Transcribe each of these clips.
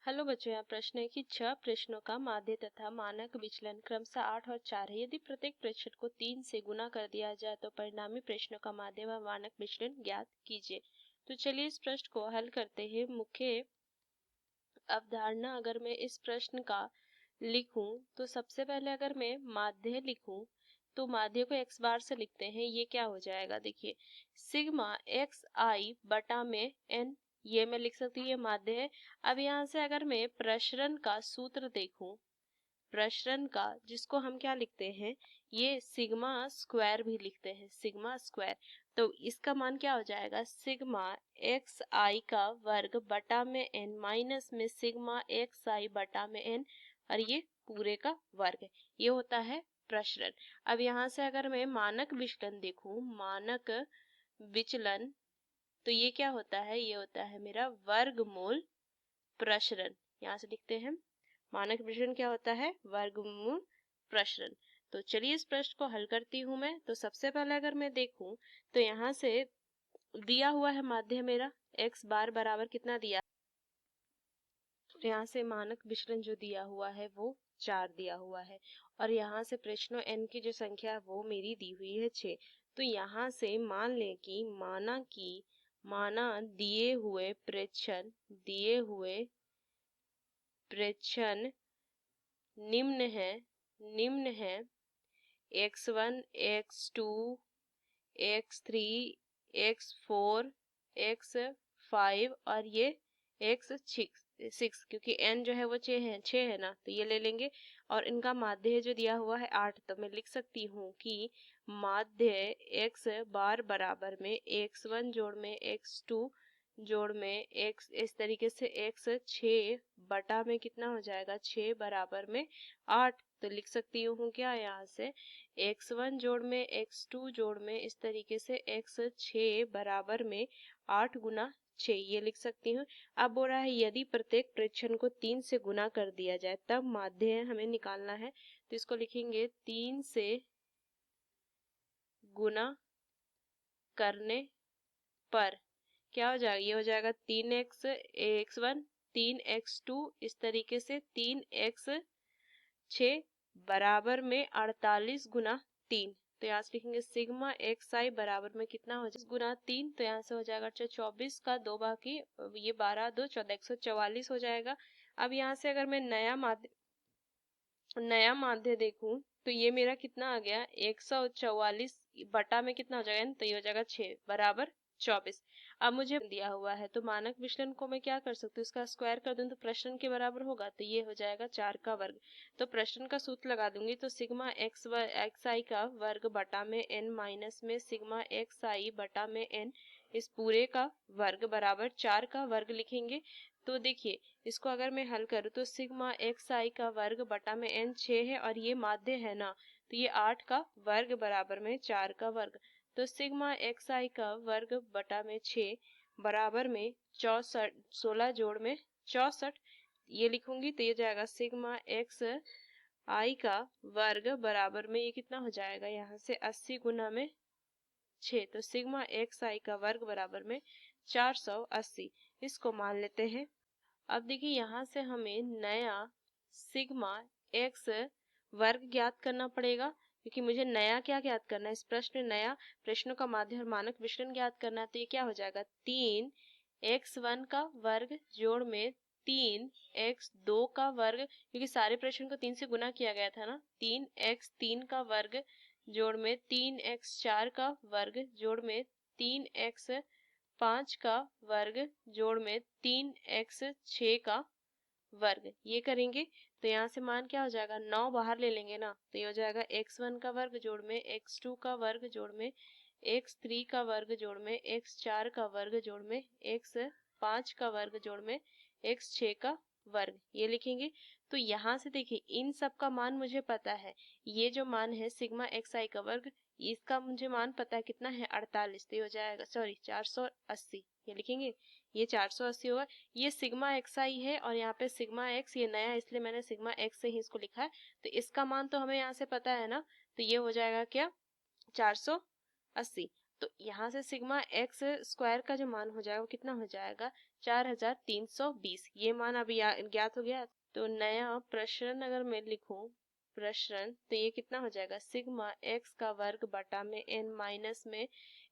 Hello बच्चों, यहाँ प्रश्न है कि 6 प्रश्नों का माध्य तथा मानक विचलन क्रमशः 8 और 4 है। यदि प्रत्येक प्रश्न को 3 से गुना कर दिया जाए तो परिणामी प्रश्नों का माध्य व मानक विचलन ज्ञात कीजिए। तो चलिए इस प्रश्न को हल करते हैं। मुख्य अवधारणा अगर मैं इस प्रश्न का लिखूं तो सबसे पहले अगर मैं माध्य लिखूं तो माध्य को x बार से लिखते हैं। ये क्या हो जाएगा, देखिए सिग्मा एक्स आई बटा में n, ये मैं लिख सकती हूँ, ये माध्य है। अब यहाँ से अगर मैं प्रसरण का सूत्र देखूं, प्रसरण का जिसको हम क्या लिखते हैं, ये सिग्मा स्क्वायर भी लिखते हैं, सिग्मा स्क्वायर। तो इसका मान क्या हो जाएगा, सिग्मा एक्स आई का वर्ग बटा में एन माइनस में सिग्मा एक्स आई बटा में एन, और ये पूरे का वर्ग है। ये होता है प्रसरण। अब यहाँ से अगर मैं मानक विचलन देखूं, मानक विचलन, तो ये क्या होता है, ये होता है मेरा वर्गमूल प्रसरण। यहाँ से लिखते हैं मानक विचलन क्या होता है, वर्गमूल प्रसरण। तो चलिए इस प्रश्न को हल करती हूँ मैं। तो सबसे पहले अगर मैं देखूं तो यहाँ से दिया हुआ है माध्य मेरा x बार बराबर कितना दिया, तो यहाँ से मानक विचलन जो दिया हुआ है वो 4 दिया हुआ है, और यहाँ से प्रश्नों n की जो संख्या है वो मेरी दी हुई है 6। तो यहाँ से मान लें कि माना दिए हुए प्रेक्षण निम्न है x1 x2 x3 x4 x5 और ये x6, क्योंकि n जो है वो 6 है ना, तो ये ले लेंगे। और इनका माध्य जो दिया हुआ है 8, तो मैं लिख सकती हूँ कि माध्य x बार बराबर में x1 जोड़ में x2 जोड़ में x, इस तरीके से x 6 बटा में कितना हो जाएगा, 6 बराबर में 8। तो लिख सकती हूँ क्या, यहाँ से x1 जोड़ में x2 जोड़ में इस तरीके से x 6 बराबर में 8 गुना 6, ये लिख सकती हूँ। अब बोल रहा है यदि प्रत्येक प्रेक्षण को 3 से गुना कर दिया जाए तब माध्य हमें निकालना है। तो इसको लिखेंगे 3 से गुना करने पर क्या हो जाएगा, ये हो जाएगा 3x x1 3x2 इस तरीके से 3x 6 बराबर में 48 गुना 3। तो यहाँ से लिखेंगे सिग्मा एक्स आई बराबर में कितना हो जाएगा गुना 3, तो यहाँ से हो जाएगा 24 का 2 बाकी ये 12 2 14 144 हो जाएगा। अब यहाँ से अगर मैं नया माध्य देखूं तो ये मेरा कितना आ गया, 144 बटा में कितना हो जाएगा, तो ये हो जाएगा 6 बराबर 24। अब मुझे दिया हुआ है तो मानक विचलन को मैं क्या कर सकती हूँ, इसका स्क्वायर कर दूं तो प्रश्न के बराबर होगा, तो ये हो जाएगा 4 का वर्ग। तो प्रश्न का सूत्र लगा दूंगी, तो सिग्मा एक्स आई का वर्ग बटा में n माइनस में सिग्मा एक्स आई बटा में n इस पूरे का वर्ग बराबर 4 का वर्ग लिखेंगे। तो देखिए इसको अगर मैं हल करूँ तो सिग्मा एक्स आई का वर्ग बटा में n 6 है और ये माध्य है ना, तो ये 8 का वर्ग बराबर में 4 का वर्ग। तो सिग्मा एक्स आई का वर्ग बटा में 6 बराबर में 64, 16 जोड़ में 64, ये लिखूंगी तो ये जाएगा सिग्मा एक्स आई का वर्ग बराबर में ये कितना हो जाएगा, यहाँ से 80 गुना में 6, तो सिग्मा एक्स आई का वर्ग बराबर में 480, इसको मान लेते हैं। अब देखिए यहाँ से हमें नया सिग्मा एक्स वर्ग ज्ञात करना पड़ेगा, क्योंकि मुझे नया क्या ज्ञात करना है, इस प्रश्न में नया प्रश्नों का माध्य और मानक विचलन ज्ञात करना है। तो ये क्या हो जाएगा, 3x1 का वर्ग जोड़ में 3x2 का वर्ग, क्योंकि सारे प्रश्न को 3 से गुना किया गया था ना, 3x3 का वर्ग जोड़ में 3x4 का वर्ग जोड़ में 3x5 का वर्ग जोड़ में 3x6 का वर्ग, ये करेंगे। तो यहाँ से मान क्या हो जाएगा, 9 बाहर ले लेंगे ना, तो ये हो जाएगा x1 का वर्ग जोड़ में x2 का वर्ग जोड़ में x3 का वर्ग जोड़ में x4 का वर्ग जोड़ में x5 का वर्ग जोड़ में x6 का वर्ग, ये लिखेंगे। तो यहाँ से देखिए इन सब का मान मुझे पता है, ये जो मान है सिग्मा एक्स आई का वर्ग, इसका मुझे मान पता है कितना है 48, तो ये हो जाएगा 480, ये लिखेंगे, ये 480 होगा। ये सिग्मा एक्स आई है और यहाँ पे सिग्मा एक्स ये नया है इसलिए मैंने सिग्मा एक्स से ही इसको लिखा है, तो इसका मान तो हमें यहाँ से पता है ना, तो ये हो जाएगा क्या 480। तो यहाँ से सिग्मा एक्स स्क्वायर का जो मान हो जाएगा वो कितना हो जाएगा, 4320 ये मान अभी ज्ञात हो गया। तो नया प्रश्न अगर मैं लिखूं प्रश्न, तो ये कितना हो जाएगा, सिग्मा एक्स का वर्ग बटा में एन माइनस में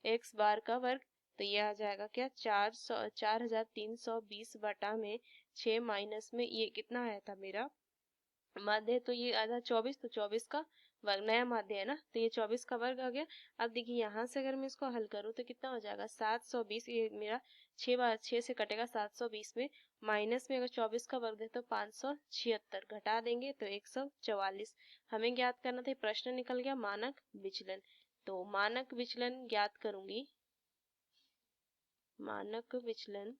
एक्स बार का वर्ग। तो ये आ जाएगा क्या, 4320 बटा में 6 माइनस में ये कितना आया था मेरा माध्य, तो ये आधा 24, तो 24 का वर्ग नया माध्य है ना, तो ये 24 का वर्ग आ गया। अब देखिए यहाँ से अगर मैं इसको हल करूँ तो कितना हो जाएगा 720, ये मेरा 6 बार 6 से कटेगा 720 में, माइनस में अगर 24 का वर्ग है तो 576, घटा देंगे तो 144। हमें ज्ञात करना था, प्रश्न निकल गया मानक विचलन। तो मानक विचलन ज्ञात करूंगी, मानक विचलन,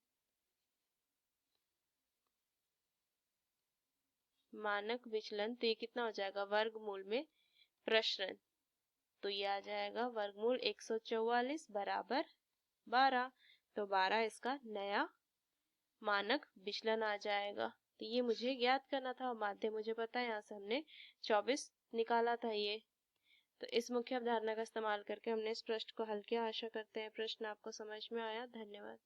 मानक विचलन तो ये कितना हो जाएगा वर्गमूल में प्रश्न, तो ये आ जाएगा वर्गमूल 144 बराबर 12। तो 12 इसका नया मानक विचलन आ जाएगा। तो ये मुझे ज्ञात करना था और माध्य मुझे पता है, यहाँ से हमने 24 निकाला था ये। तो इस मुख्य अवधारणा का इस्तेमाल करके हमने इस प्रश्न को हल किया। आशा करते हैं प्रश्न आपको समझ में आया। धन्यवाद।